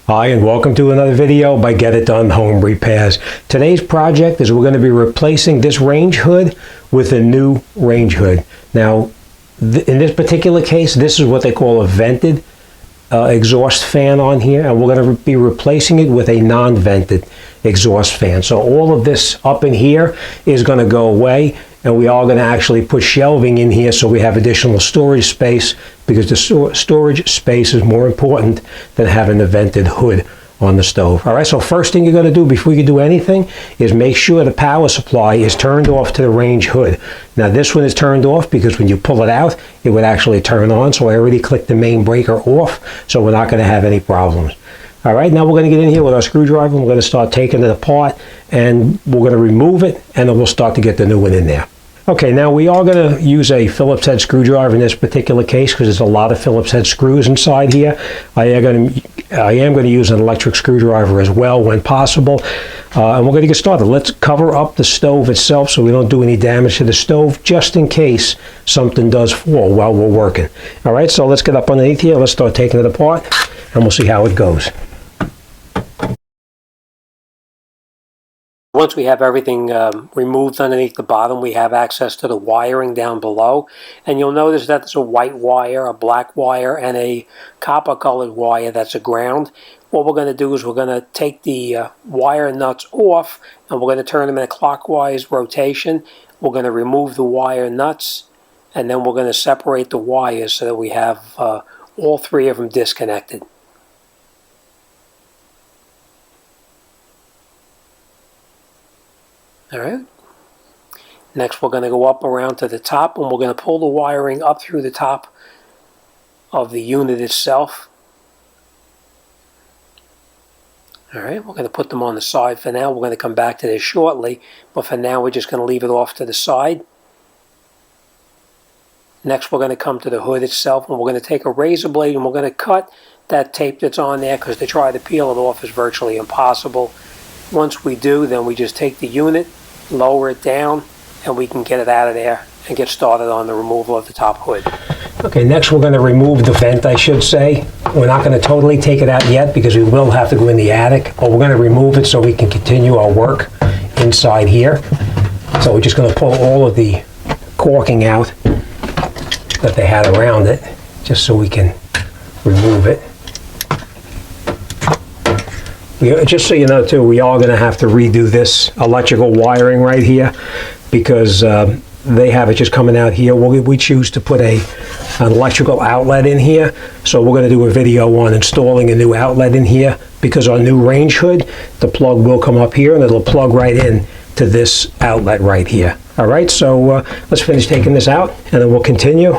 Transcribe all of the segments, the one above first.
Hi, and welcome to another video by Get It Done Home Repairs. Today's project is we're going to be replacing this range hood with a new range hood. Now, in this particular case, this is what they call a vented exhaust fan on here, and we're going to be replacing it with a non-vented exhaust fan. So all of this up in here is going to go away, and we are going to actually put shelving in here so we have additional storage space, because the storage space is more important than having a vented hood on the stove. All right, so first thing you're going to do before you do anything is make sure the power supply is turned off to the range hood. Now this one is turned off because when you pull it out, it would actually turn on. So I already clicked the main breaker off, so we're not going to have any problems. All right, now we're going to get in here with our screwdriver. We're going to start taking it apart, and we're going to remove it, and then we'll start to get the new one in there. Okay, now we are going to use a Phillips head screwdriver in this particular case because there's a lot of Phillips head screws inside here. I am going to use an electric screwdriver as well when possible. And we're going to get started. Let's cover up the stove itself so we don't do any damage to the stove, just in case something does fall while we're working. All right, so let's get up underneath here. Let's start taking it apart, and we'll see how it goes. Once we have everything removed underneath the bottom, we have access to the wiring down below. And you'll notice that there's a white wire, a black wire, and a copper colored wire that's a ground. What we're going to do is we're going to take the wire nuts off, and we're going to turn them in a clockwise rotation. We're going to remove the wire nuts, and then we're going to separate the wires so that we have all three of them disconnected. All right. Next, we're going to go up around to the top, and we're going to pull the wiring up through the top of the unit itself. All right, we're going to put them on the side for now. We're going to come back to this shortly, but for now, we're just going to leave it off to the side. Next, we're going to come to the hood itself, and we're going to take a razor blade, and we're going to cut that tape that's on there, because to try to peel it off is virtually impossible. Once we do, then we just take the unit, lower it down, and we can get it out of there and get started on the removal of the top hood. Okay, next we're going to remove the vent, I should say. We're not going to totally take it out yet because we will have to go in the attic, but we're going to remove it so we can continue our work inside here. So we're just going to pull all of the caulking out that they had around it, just so we can remove it. Just so you know too, we are going to have to redo this electrical wiring right here, because they have it just coming out here. We choose to put an electrical outlet in here, so we're going to do a video on installing a new outlet in here, because our new range hood, the plug will come up here and it'll plug right in to this outlet right here. All right, so let's finish taking this out, and then we'll continue.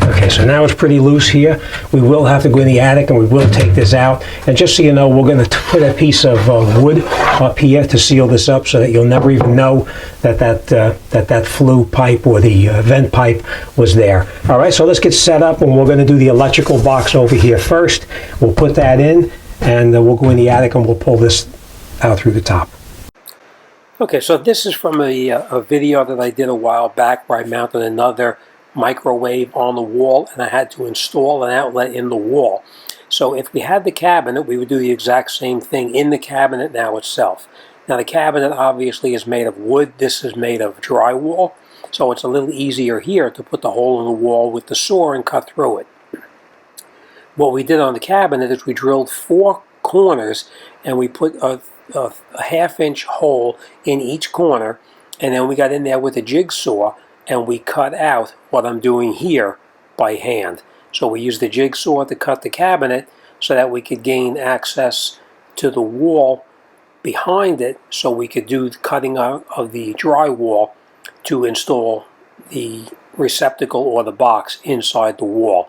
Okay, so now it's pretty loose here. We will have to go in the attic, and we will take this out. And just so you know, we're going to put a piece of wood up here to seal this up, so that you'll never even know that flue pipe or the vent pipe was there. All right, so let's get set up, and we're going to do the electrical box over here first. We'll put that in, and we'll go in the attic, and we'll pull this out through the top. Okay, so this is from a video that I did a while back where I mounted another microwave on the wall, and I had to install an outlet in the wall. So if we had the cabinet, we would do the exact same thing in the cabinet now itself. Now the cabinet obviously is made of wood. This is made of drywall, so it's a little easier here to put the hole in the wall with the saw and cut through it. What we did on the cabinet is we drilled 4 corners, and we put a half-inch hole in each corner, and then we got in there with a jigsaw, and we cut out what I'm doing here by hand. So we used the jigsaw to cut the cabinet so that we could gain access to the wall behind it, so we could do the cutting out of the drywall to install the receptacle or the box inside the wall.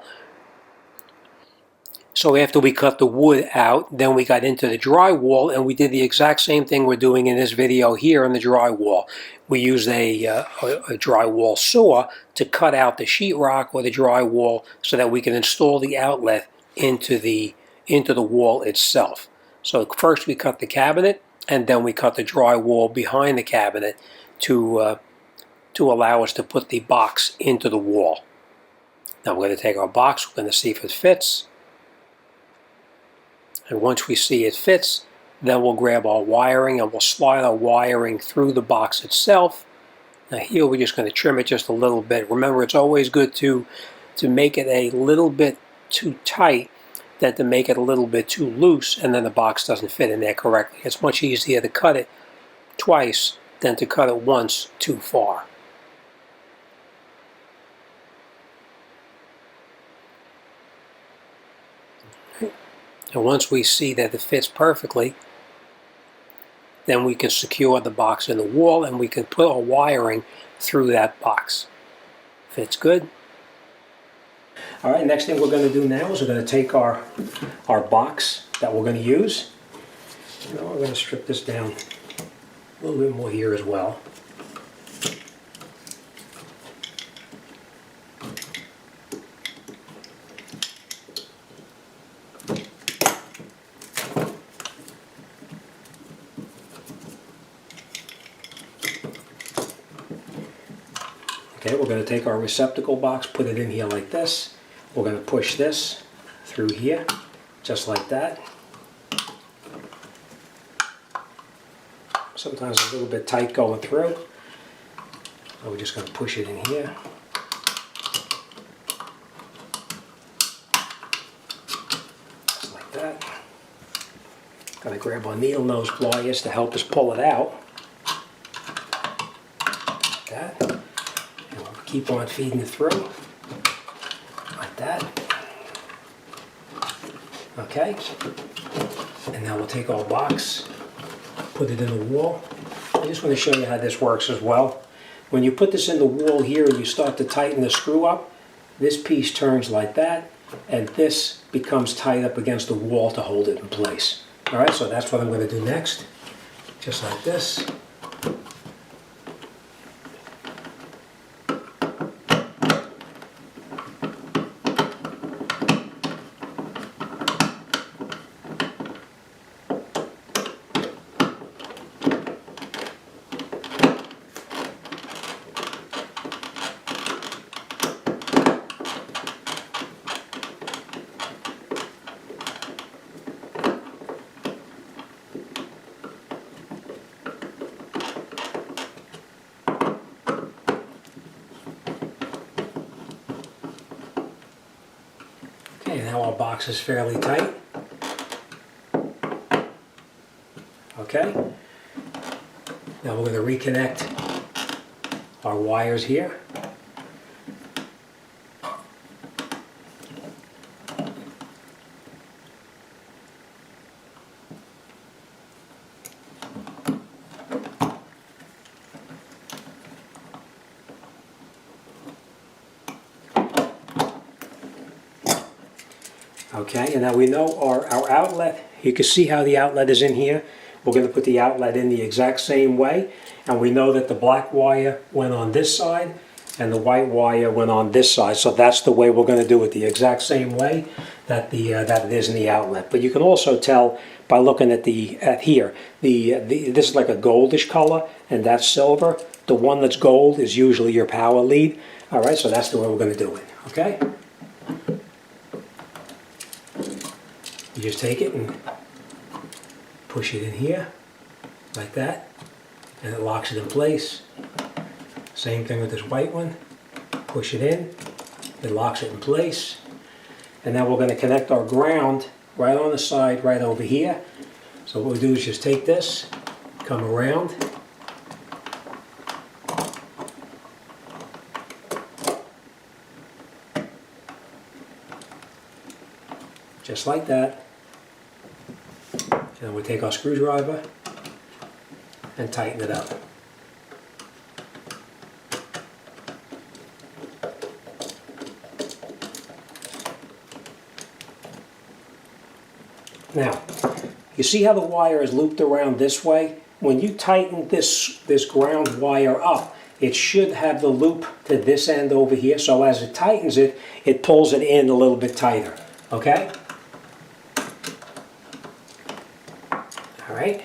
So after we cut the wood out, then we got into the drywall, and we did the exact same thing we're doing in this video here in the drywall. We used a drywall saw to cut out the sheetrock or the drywall so that we can install the outlet into the wall itself. So first we cut the cabinet, and then we cut the drywall behind the cabinet to allow us to put the box into the wall. Now we're going to take our box, we're going to see if it fits. And once we see it fits, then we'll grab our wiring and we'll slide our wiring through the box itself. Now here we're just going to trim it just a little bit. Remember, it's always good to make it a little bit too tight than to make it a little bit too loose and then the box doesn't fit in there correctly. It's much easier to cut it twice than to cut it once too far. And once we see that it fits perfectly, then we can secure the box in the wall and we can put our wiring through that box. Fits good. All right, next thing we're going to do now is we're going to take our box that we're going to use. Now we're going to strip this down a little bit more here as well. Okay, we're going to take our receptacle box, put it in here like this. We're going to push this through here, just like that. Sometimes a little bit tight going through. So we're just going to push it in here. Just like that. Going to grab our needle nose pliers to help us pull it out. Like that. And we'll keep on feeding it through. Like that. Okay. And now we'll take our box, put it in the wall. I just want to show you how this works as well. When you put this in the wall here and you start to tighten the screw up, this piece turns like that, and this becomes tied up against the wall to hold it in place. All right, so that's what I'm going to do next. Just like this. Okay, now our box is fairly tight. Okay, now we're going to reconnect our wires here. Okay, and now we know our outlet. You can see how the outlet is in here. We're going to put the outlet in the exact same way, and we know that the black wire went on this side and the white wire went on this side, so that's the way we're going to do it, the exact same way that it is in the outlet. But you can also tell by looking at here, this is like a goldish color and that's silver. The one that's gold is usually your power lead. All right, so that's the way we're going to do it. Okay. You just take it and push it in here, like that, and it locks it in place. Same thing with this white one. Push it in, it locks it in place. And now we're going to connect our ground right on the side, right over here. So what we do is just take this, come around, just like that. And we take our screwdriver and tighten it up. Now, you see how the wire is looped around this way? When you tighten this ground wire up, it should have the loop to this end over here. So as it tightens it, it pulls it in a little bit tighter. Okay? Alright,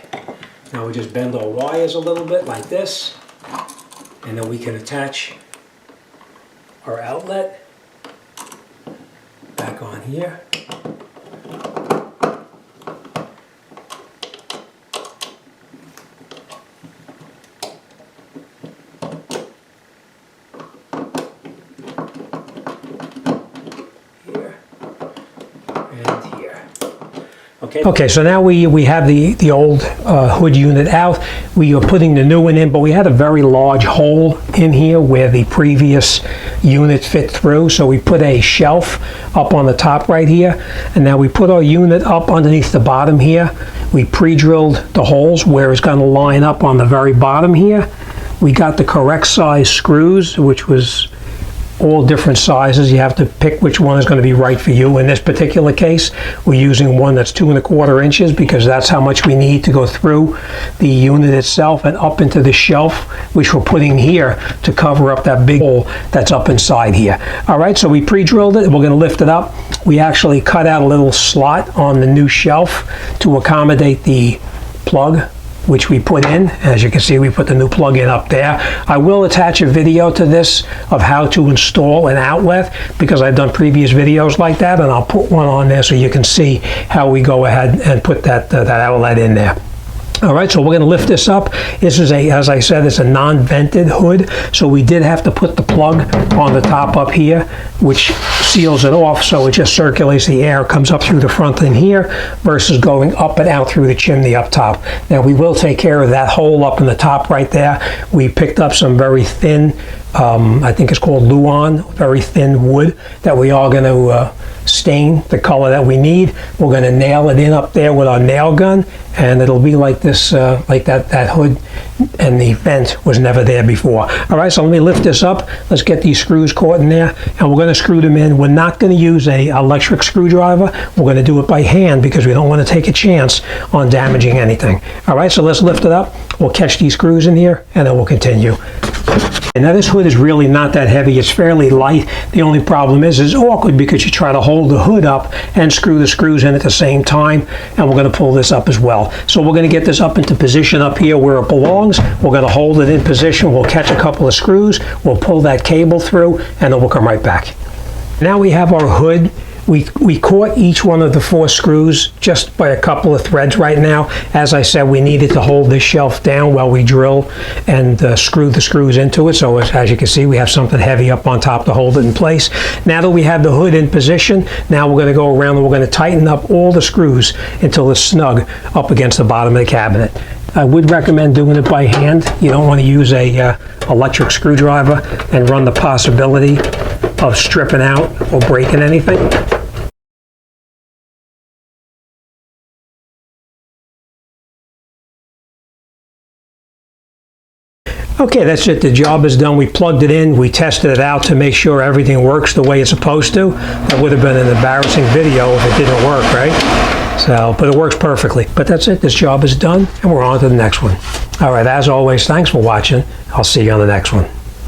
now we just bend our wires a little bit like this, and then we can attach our outlet on here. Okay, so now we have the old hood unit out. We are putting the new one in, but we had a very large hole in here where the previous unit fit through. So we put a shelf up on the top right here, and now we put our unit up underneath the bottom here. We pre-drilled the holes where it's going to line up on the very bottom here. We got the correct size screws, which was all different sizes. You have to pick which one is going to be right for you. In this particular case, we're using one that's 2 1/4 inches because that's how much we need to go through the unit itself and up into the shelf, which we're putting here to cover up that big hole that's up inside here. All right, so we pre-drilled it. We're going to lift it up. We actually cut out a little slot on the new shelf to accommodate the plug, which we put in. As you can see, we put the new plug in up there. I will attach a video to this of how to install an outlet because I've done previous videos like that, and I'll put one on there so you can see how we go ahead and put that outlet in there. All right, so we're going to lift this up. This is as I said, it's a non-vented hood, so we did have to put the plug on the top up here, which seals it off, so it just circulates the air, comes up through the front in here versus going up and out through the chimney up top. Now we will take care of that hole up in the top right there. We picked up some very thin, I think it's called Luan, very thin wood that we are going to stain the color that we need. We're going to nail it in up there with our nail gun, and it'll be like this, like that hood and the vent was never there before. All right, so let me lift this up. Let's get these screws caught in there, and we're going to screw them in. We're not going to use a electric screwdriver. We're going to do it by hand because we don't want to take a chance on damaging anything. All right, so let's lift it up. We'll catch these screws in here, and then we'll continue. And now this hood is really not that heavy. It's fairly light. The only problem is it's awkward because you try to hold the hood up and screw the screws in at the same time, and we're going to pull this up as well. So we're going to get this up into position up here where it belongs. We're going to hold it in position. We'll catch a couple of screws. We'll pull that cable through, and then we'll come right back. Now we have our hood. We caught each one of the 4 screws just by a couple of threads right now. As I said, we needed to hold this shelf down while we drill and screw the screws into it. So as you can see, we have something heavy up on top to hold it in place. Now that we have the hood in position, now we're going to go around and we're going to tighten up all the screws until it's snug up against the bottom of the cabinet. I would recommend doing it by hand. You don't want to use a electric screwdriver and run the possibility of stripping out or breaking anything. Okay, that's it. The job is done. We plugged it in. We tested it out to make sure everything works the way it's supposed to. That would have been an embarrassing video if it didn't work, right? So, but it works perfectly. But that's it. This job is done, and we're on to the next one. All right, as always, thanks for watching. I'll see you on the next one.